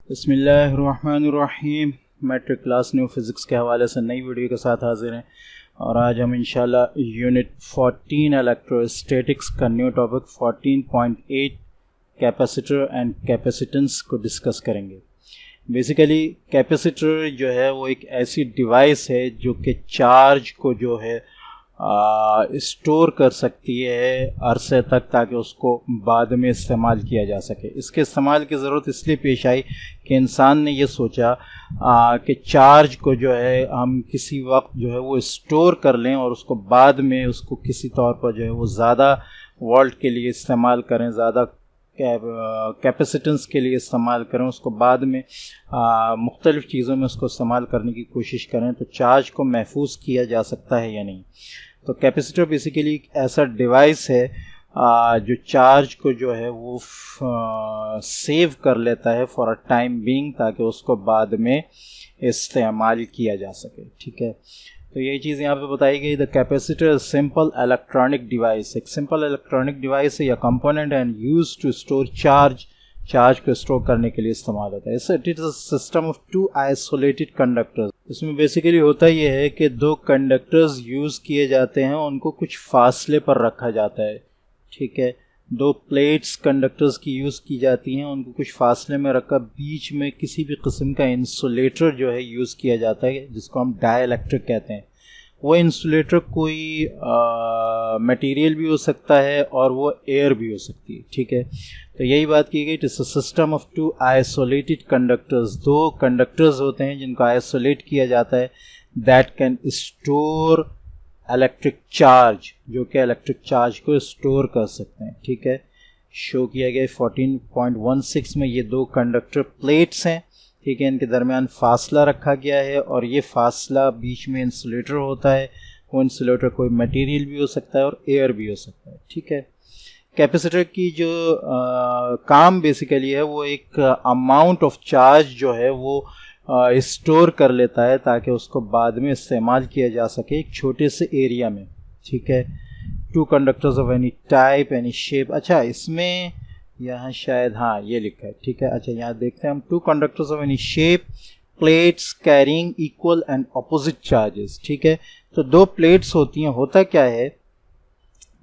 बिस्मिल्लाहिर्रहमानिर्रहीम। Matric class new physics के हवाले से नई वीडियो के साथ हाजिर हैं और आज हम इंशाल्लाह यूनिट 14 इलेक्ट्रोस्टैटिक्स का new topic 14.8 capacitor and capacitance को डिस्कस करेंगे। बेसिकली कैपेसिटर जो है वो एक ऐसी डिवाइस है जो कि चार्ज को जो है स्टोर कर सकती है अरसे तक, ताकि उसको बाद में इस्तेमाल किया जा सके। इसके इस्तेमाल की ज़रूरत इसलिए पेश आई कि इंसान ने ये सोचा कि चार्ज को जो है हम किसी वक्त जो है वो स्टोर कर लें और उसको बाद में उसको किसी तौर पर जो है वो ज़्यादा वोल्ट के लिए इस्तेमाल करें, ज़्यादा कैपेसिटेंस के लिए इस्तेमाल करें, उसको बाद में मुख्तलिफ़ चीज़ों में उसको इस्तेमाल करने की कोशिश करें, तो चार्ज को महफूज किया जा सकता है या नहीं। तो कैपेसिटर बेसिकली एक ऐसा डिवाइस है जो चार्ज को जो है वो सेव कर लेता है फॉर अ टाइम बीइंग, ताकि उसको बाद में इस्तेमाल किया जा सके। ठीक है, तो यही चीज़ यहाँ पे बताई गई। The capacitor simple electronic device, एक सिंपल इलेक्ट्रॉनिक डिवाइस है या component and use to store charge को स्टोर करने के लिए इस्तेमाल होता है। It is a system of two isolated conductors. इसमें बेसिकली होता ये है कि दो कंडक्टर्स यूज़ किए जाते हैं, उनको कुछ फासले पर रखा जाता है। ठीक है, दो प्लेट्स कंडक्टर्स की यूज़ की जाती हैं, उनको कुछ फासले में रखकर बीच में किसी भी किस्म का इंसुलेटर जो है यूज़ किया जाता है, जिसको हम डाइलेक्ट्रिक कहते हैं। वो इंसुलेटर कोई मटेरियल भी हो सकता है और वो एयर भी हो सकती है। ठीक है, तो यही बात की गई। It is a system of two isolated conductors, दो कंडक्टर्स होते हैं जिनको आइसोलेट किया जाता है, that can store electric charge, जो कि इलेक्ट्रिक चार्ज को स्टोर कर सकते हैं। ठीक है, शो किया गया 14.16 में ये दो कंडक्टर प्लेट्स हैं। ठीक है, इनके दरमियान फासला रखा गया है और ये फासला बीच में इंसुलेटर होता है। वो इंसुलेटर कोई मटेरियल भी हो सकता है और एयर भी हो सकता है। ठीक है, कैपेसिटर की जो काम बेसिकली है वो एक अमाउंट ऑफ चार्ज जो है वो स्टोर कर लेता है, ताकि उसको बाद में इस्तेमाल किया जा सके एक छोटे से एरिया में। ठीक है, two conductors of any type any shape. अच्छा, इसमें यहाँ शायद हाँ ये लिखा है। ठीक है, अच्छा यहाँ देखते हैं हम। Two conductors of any shape, plates carrying equal and opposite charges. ठीक है, तो दो प्लेट्स होती हैं। होता क्या है,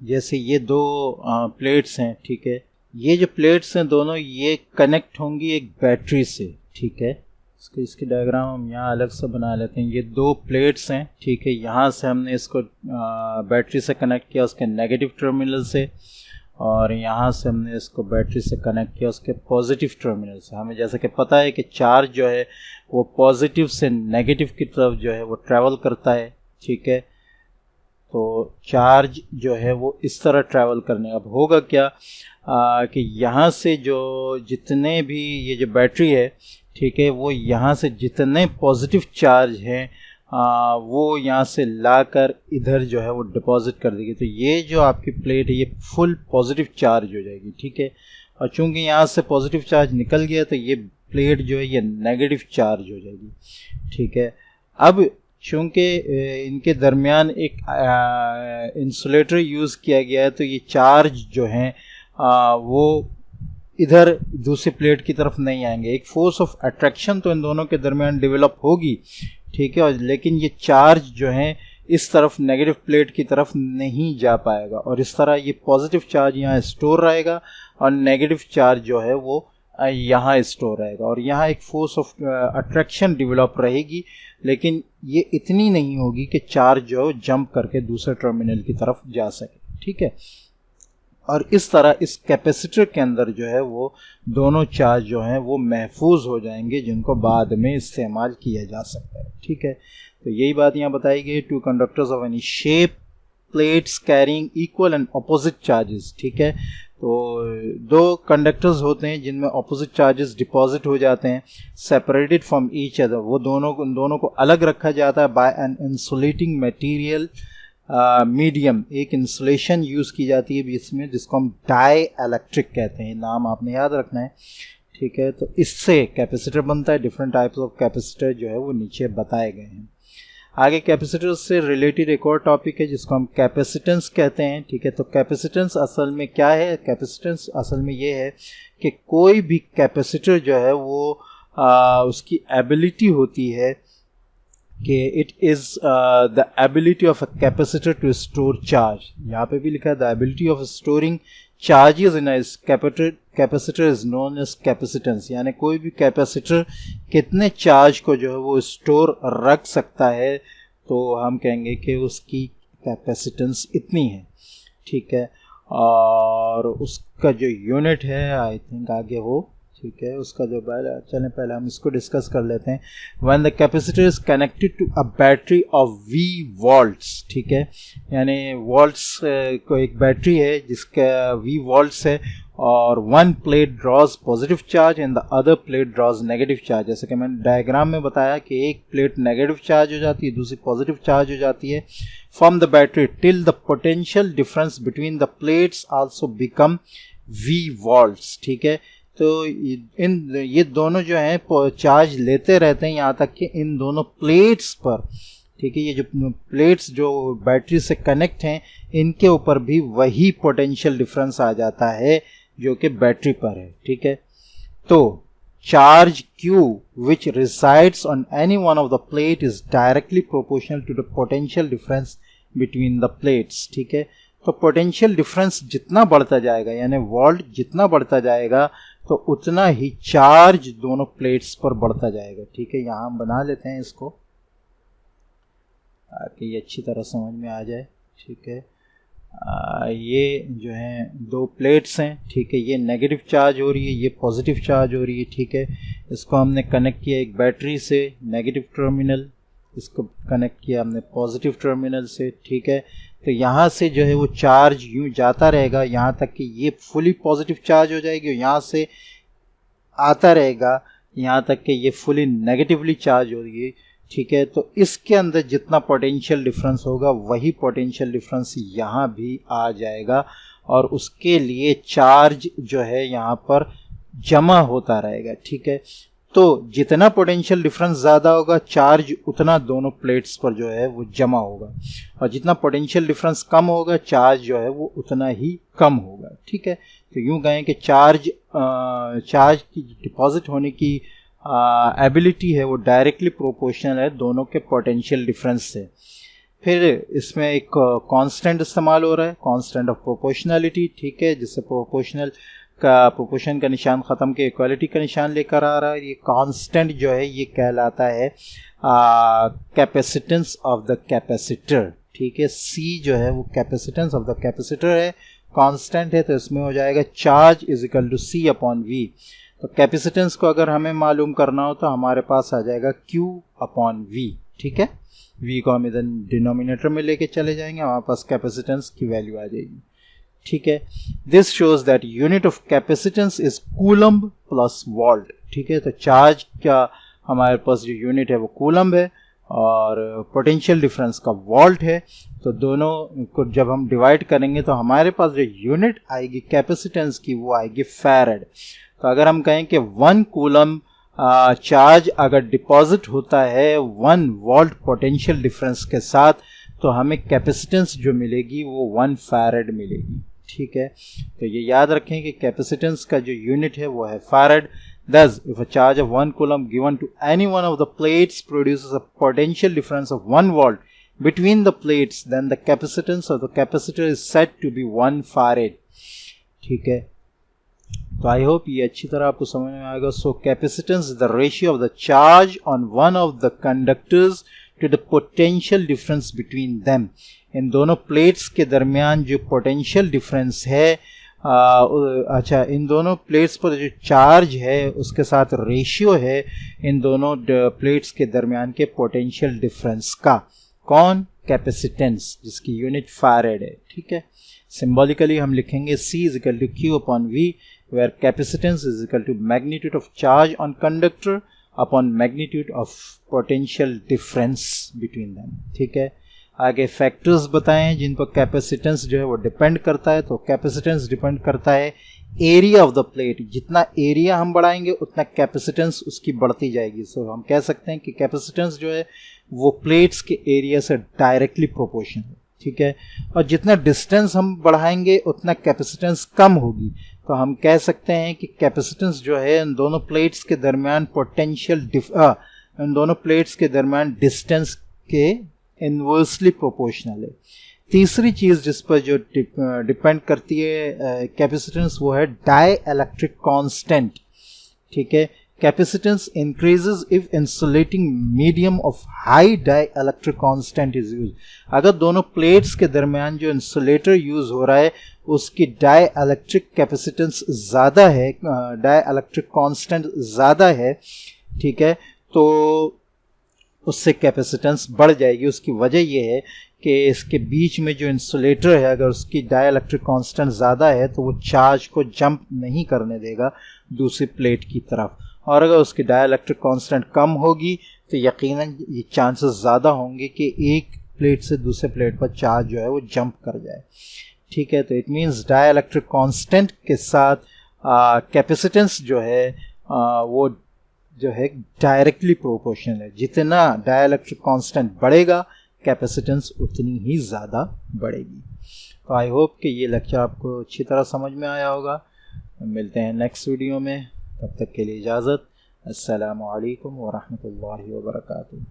जैसे ये दो प्लेट्स हैं। ठीक है, ये जो प्लेट्स हैं दोनों ये कनेक्ट होंगी एक बैटरी से। ठीक है, इसकी डायग्राम हम यहाँ अलग से बना लेते हैं। ये दो प्लेट्स हैं। ठीक है, यहाँ से हमने इसको बैटरी से कनेक्ट किया उसके नेगेटिव टर्मिनल से, और यहाँ से हमने इसको बैटरी से कनेक्ट किया उसके पॉजिटिव टर्मिनल से। हमें जैसे कि पता है कि चार्ज जो है वो पॉजिटिव से नेगेटिव की तरफ जो है वो ट्रैवल करता है। ठीक है, तो चार्ज जो है वो इस तरह ट्रैवल करने। अब होगा क्या कि यहाँ से जो जितने भी ये जो बैटरी है, ठीक है, वो यहाँ से जितने पॉजिटिव चार्ज हैं वो यहाँ से लाकर इधर जो है वो डिपॉजिट कर देगी। तो ये जो आपकी प्लेट है ये फुल पॉजिटिव चार्ज हो जाएगी। ठीक है, और चूंकि यहाँ से पॉजिटिव चार्ज निकल गया तो ये प्लेट जो है ये नेगेटिव चार्ज हो जाएगी। ठीक है, अब चूंकि इनके दरमियान एक इंसुलेटर यूज़ किया गया है, तो ये चार्ज जो हैं वो इधर दूसरी प्लेट की तरफ नहीं आएंगे। एक फोर्स ऑफ अट्रैक्शन तो इन दोनों के दरमियान डेवलप होगी। ठीक है, और लेकिन ये चार्ज जो है इस तरफ नेगेटिव प्लेट की तरफ नहीं जा पाएगा, और इस तरह ये पॉजिटिव चार्ज यहाँ स्टोर रहेगा और नेगेटिव चार्ज जो है वो यहाँ स्टोर रहेगा, और यहाँ एक फोर्स ऑफ अट्रैक्शन डेवलप रहेगी, लेकिन ये इतनी नहीं होगी कि चार्ज जो है जंप करके दूसरे टर्मिनल की तरफ जा सके। ठीक है, और इस तरह इस कैपेसिटर के अंदर जो है वो दोनों चार्ज जो हैं वो महफूज हो जाएंगे, जिनको बाद में इस्तेमाल किया जा सकता है। ठीक है, तो यही बात यहाँ बताई गई। Two conductors of any shape, plates carrying equal and opposite charges. ठीक है, तो दो कंडक्टर्स होते हैं जिनमें अपोजिट चार्जेस डिपॉजिट हो जाते हैं, सेपरेटेड फ्रॉम ईच अदर। वो दोनों को अलग रखा जाता है by an insulating material medium. एक इंसुलेशन यूज़ की जाती है बीच में, जिसको हम डाई इलेक्ट्रिक कहते हैं। नाम आपने याद रखना है। ठीक है, तो इससे कैपेसिटर बनता है। डिफरेंट टाइप्स ऑफ कैपेसिटर जो है वो नीचे बताए गए हैं। आगे कैपेसिटर से रिलेटेड एक और टॉपिक है जिसको हम कैपेसिटेंस कहते हैं। ठीक है, तो कैपेसिटेंस असल में क्या है? कैपेसिटेंस असल में ये है कि कोई भी कैपेसिटर जो है वो उसकी एबिलिटी होती है कि it is the ability of a capacitor to store charge. यहाँ पे भी लिखा है the ability of storing charges in a capacitor is known as capacitance, यानी कोई भी कैपेसिटर कितने चार्ज को जो है वो स्टोर रख सकता है, तो हम कहेंगे कि उसकी कैपेसिटेंस इतनी है, ठीक है। और उसका जो यूनिट है आई थिंक आगे हो, ठीक है, उसका जो चलें पहले हम इसको डिस्कस कर लेते हैं। When the capacitor is connected to a battery of V volts, ठीक है, यानी वोल्ट्स को एक बैटरी है जिसका V वोल्ट्स है और one plate draws positive charge and the other plate draws negative charge. जैसे कि मैंने डायग्राम में बताया कि एक प्लेट नेगेटिव चार्ज हो जाती है, दूसरी पॉजिटिव चार्ज हो जाती है from the battery till the potential difference between the plates also become V volts, ठीक है। तो ये दोनों जो हैं चार्ज लेते रहते हैं यहाँ तक कि इन दोनों प्लेट्स पर, ठीक है, ये जो प्लेट्स जो बैटरी से कनेक्ट हैं इनके ऊपर भी वही पोटेंशियल डिफरेंस आ जाता है जो कि बैटरी पर है, ठीक है। तो charge Q which resides on any one of the plate is directly proportional to the potential difference between the plates, ठीक है। तो पोटेंशियल डिफरेंस जितना बढ़ता जाएगा यानी वोल्ट जितना बढ़ता जाएगा तो उतना ही चार्ज दोनों प्लेट्स पर बढ़ता जाएगा, ठीक है। यहाँ हम बना लेते हैं इसको ताकि ये अच्छी तरह समझ में आ जाए, ठीक है। ये जो है दो प्लेट्स हैं, ठीक है, ये नेगेटिव चार्ज हो रही है, ये पॉजिटिव चार्ज हो रही है, ठीक है। इसको हमने कनेक्ट किया एक बैटरी से नेगेटिव टर्मिनल, इसको कनेक्ट किया हमने पॉजिटिव टर्मिनल से, ठीक है। तो यहाँ से जो है वो चार्ज यूँ जाता रहेगा यहाँ तक कि ये फुली पॉजिटिव चार्ज हो जाएगी और यहाँ से आता रहेगा यहाँ तक कि ये फुली नेगेटिवली चार्ज हो रही है, ठीक है। तो इसके अंदर जितना पोटेंशियल डिफरेंस होगा वही पोटेंशियल डिफरेंस यहाँ भी आ जाएगा और उसके लिए चार्ज जो है यहाँ पर जमा होता रहेगा, ठीक है। तो जितना पोटेंशियल डिफरेंस ज़्यादा होगा चार्ज उतना दोनों प्लेट्स पर जो है वो जमा होगा और जितना पोटेंशियल डिफरेंस कम होगा चार्ज जो है वो उतना ही कम होगा, ठीक है। तो यूँ कहें कि चार्ज की डिपॉजिट होने की एबिलिटी है वो डायरेक्टली प्रोपोर्शनल है दोनों के पोटेंशियल डिफरेंस से। फिर इसमें एक कांस्टेंट इस्तेमाल हो रहा है, कांस्टेंट ऑफ प्रोपोर्शनलिटी, ठीक है, जिससे प्रोपोर्शन का निशान ख़त्म के इक्वालिटी का निशान लेकर आ रहा है। ये कांस्टेंट जो है ये कहलाता है कैपेसिटेंस ऑफ द कैपेसिटर, ठीक है। C जो है वो कैपेसिटेंस ऑफ द कैपेसिटर है, कांस्टेंट है, तो इसमें हो जाएगा charge is equal to C upon V। तो कैपेसिटेंस को अगर हमें मालूम करना हो तो हमारे पास आ जाएगा Q अपॉन V, ठीक है। V को हम इधर डिनोमिनेटर में लेके चले जाएंगे, हमारे पास कैपेसिटेंस की वैल्यू आ जाएगी, ठीक है। This shows that unit of capacitance is coulomb plus volt, ठीक है। तो चार्ज का हमारे पास जो यूनिट है वो कूलम्ब है और पोटेंशियल डिफरेंस का वोल्ट है। तो दोनों को जब हम डिवाइड करेंगे तो हमारे पास जो यूनिट आएगी कैपेसिटेंस की वो आएगी फैरेड। तो अगर हम कहें कि 1 कूलम चार्ज अगर डिपॉजिट होता है 1 वोल्ट पोटेंशियल डिफरेंस के साथ तो हमें कैपेसिटेंस जो मिलेगी वो 1 फैरेड मिलेगी, ठीक है। तो ये याद रखें कि कैपेसिटेंस का जो यूनिट है वो है farad. Thus, if a charge of 1 coulomb given to any one of the plates produces a potential difference of 1 volt between the plates, then the capacitance of the capacitor is said to be 1 farad, ठीक है। तो I hope ये अच्छी तरह आपको समझ में आएगा। So capacitance is the ratio of the charge on one of the conductors to the potential difference between them. इन दोनों प्लेट्स के दरमियान जो पोटेंशियल डिफरेंस है अच्छा इन दोनों प्लेट्स पर जो चार्ज है उसके साथ रेशियो है इन दोनों प्लेट्स के दरमियान के पोटेंशियल डिफरेंस का। कौन? कैपेसिटेंस, जिसकी यूनिट फैरेड है, ठीक है। सिंबॉलिकली हम लिखेंगे C is equal to Q upon V, where capacitance is equal to magnitude of charge on conductor upon magnitude of potential difference between them, ठीक है। आगे फैक्टर्स बताएं जिन पर कैपेसिटेंस जो है वो डिपेंड करता है। तो कैपेसिटेंस डिपेंड करता है एरिया ऑफ द प्लेट, जितना एरिया हम बढ़ाएंगे उतना कैपेसिटेंस उसकी बढ़ती जाएगी। सो हम कह सकते हैं कि कैपेसिटेंस जो है वो प्लेट्स के एरिया से डायरेक्टली प्रोपोर्शनल है, ठीक है, और जितना डिस्टेंस हम बढ़ाएंगे उतना कैपेसिटेंस कम होगी। तो हम कह सकते हैं कि कैपेसिटेंस जो है इन दोनों प्लेट्स के दरमियान पोटेंशियल इन दोनों प्लेट्स के दरमियान डिस्टेंस के इन्वर्सली प्रोपोर्शनल है। तीसरी चीज़ जिस पर जो डिपेंड करती है कैपेसिटेंस, वो है डाई इलेक्ट्रिक कांस्टेंट। ठीक है, capacitance increases if insulating medium of high dielectric constant is use. अगर दोनों प्लेट्स के दरमियान जो इंसुलेटर यूज हो रहा है उसकी डाई इलेक्ट्रिक कैपेसिटेंस ज़्यादा है, डाई इलेक्ट्रिक कांस्टेंट ज़्यादा है, ठीक है, तो उससे कैपेसिटेंस बढ़ जाएगी। उसकी वजह यह है कि इसके बीच में जो इंसुलेटर है अगर उसकी डाई इलेक्ट्रिक कांस्टेंट ज़्यादा है तो वो चार्ज को जंप नहीं करने देगा दूसरी प्लेट की तरफ, और अगर उसकी डाई इलेक्ट्रिक कांस्टेंट कम होगी तो यकीनन ये चांसेस ज़्यादा होंगे कि एक प्लेट से दूसरे प्लेट पर चार्ज जो है वो जंप कर जाए। ठीक है, तो it means dielectric constant के साथ कैपेसिटेंस जो है वो जो है डायरेक्टली प्रोपोर्शनल है। जितना डाई इलेक्ट्रिक कांस्टेंट बढ़ेगा कैपेसिटेंस उतनी ही ज़्यादा बढ़ेगी। तो आई होप कि ये लेक्चर आपको अच्छी तरह समझ में आया होगा। मिलते हैं नेक्स्ट वीडियो में, तब तक के लिए इजाज़त। अस्सलामु अलैकुम व रहमतुल्लाहि व बरकातुहू।